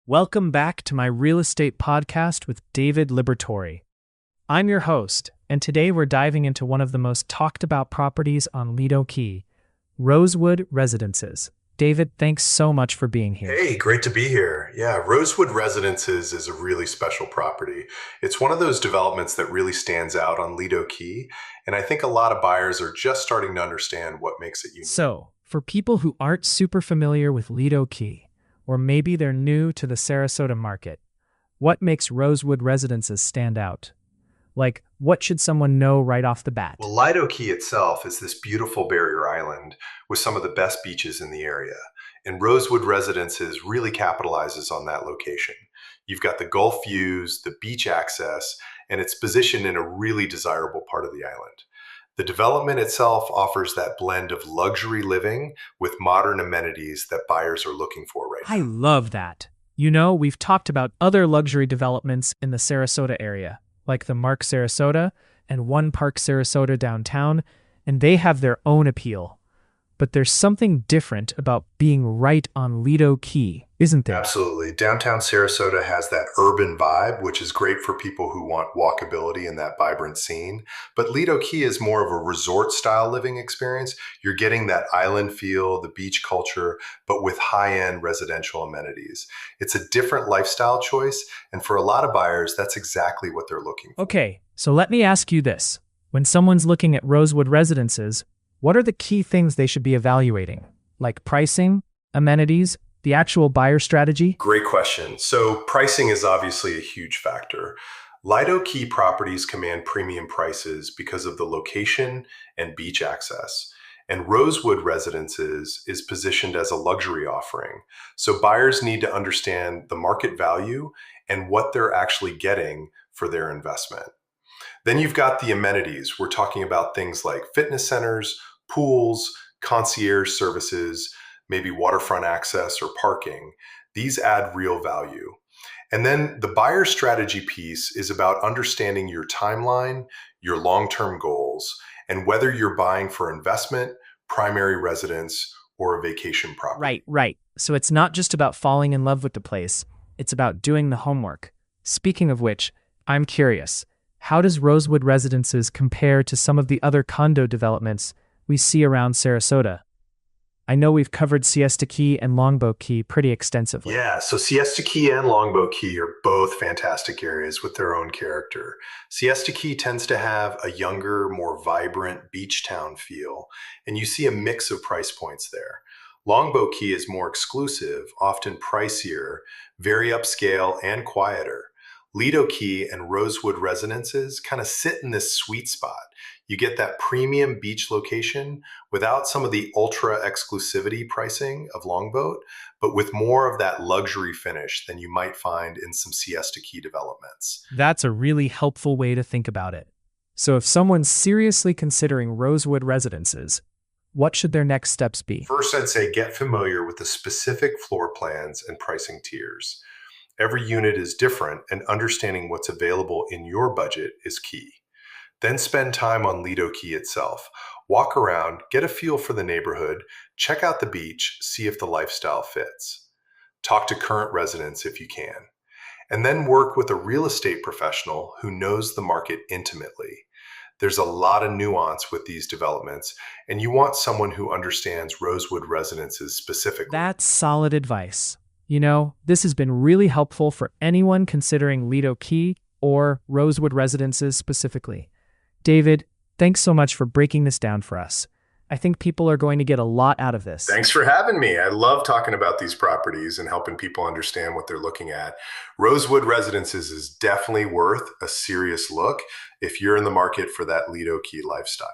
Welcome back to my real estate podcast with David Libertori. I'm your host, and today we're diving into one of the most talked about properties on Lido Key, Rosewood Residences. David, thanks so much for being here. Hey, great to be here. Yeah, Rosewood Residences is a really special property. It's one of those developments that really stands out on Lido Key, and I think a lot of buyers are just starting to understand what makes it unique. So, for people who aren't super familiar with Lido Key, or maybe they're new to the Sarasota market, what makes Rosewood Residences stand out? Like, what should someone know right off the bat? Well, Lido Key itself is this beautiful barrier island with some of the best beaches in the area. And Rosewood Residences really capitalizes on that location. You've got the Gulf views, the beach access, and it's positioned in a really desirable part of the island. The development itself offers that blend of luxury living with modern amenities that buyers are looking for right I now. love that. You know, we've talked about other luxury developments in the Sarasota area, like the Mark Sarasota and One Park Sarasota downtown, and they have their own appeal. But there's something different about being right on Lido Key, isn't there? Absolutely. Downtown Sarasota has that urban vibe, which is great for people who want walkability and that vibrant scene. But Lido Key is more of a resort style living experience. You're getting that island feel, the beach culture, but with high end residential amenities. It's a different lifestyle choice. And for a lot of buyers, that's exactly what they're looking for. Okay, so let me ask you this. When someone's looking at Rosewood Residences, what are the key things they should be evaluating? Like pricing, amenities, the actual buyer strategy? Great question. So pricing is obviously a huge factor. Lido Key properties command premium prices because of the location and beach access. And Rosewood Residences is positioned as a luxury offering. So buyers need to understand the market value and what they're actually getting for their investment. Then you've got the amenities. We're talking about things like fitness centers, pools, concierge services, maybe waterfront access or parking. These add real value. And then the buyer strategy piece is about understanding your timeline, your long-term goals, and whether you're buying for investment, primary residence, or a vacation property. Right. So it's not just about falling in love with the place, it's about doing the homework. Speaking of which, I'm curious. How does Rosewood Residences compare to some of the other condo developments we see around Sarasota? I know we've covered Siesta Key and Longboat Key pretty extensively. Yeah, so Siesta Key and Longboat Key are both fantastic areas with their own character. Siesta Key tends to have a younger, more vibrant beach town feel, and you see a mix of price points there. Longboat Key is more exclusive, often pricier, very upscale, and quieter. Lido Key and Rosewood Residences kind of sit in this sweet spot. You get that premium beach location without some of the ultra exclusivity pricing of Longboat, but with more of that luxury finish than you might find in some Siesta Key developments. That's a really helpful way to think about it. So if someone's seriously considering Rosewood Residences, what should their next steps be? First, I'd say get familiar with the specific floor plans and pricing tiers. Every unit is different, and understanding what's available in your budget is key. Then spend time on Lido Key itself. Walk around, get a feel for the neighborhood, check out the beach, see if the lifestyle fits. Talk to current residents if you can. And then work with a real estate professional who knows the market intimately. There's a lot of nuance with these developments, and you want someone who understands Rosewood Residences specifically. That's solid advice. You know, this has been really helpful for anyone considering Lido Key or Rosewood Residences specifically. David, thanks so much for breaking this down for us. I think people are going to get a lot out of this. Thanks for having me. I love talking about these properties and helping people understand what they're looking at. Rosewood Residences is definitely worth a serious look if you're in the market for that Lido Key lifestyle.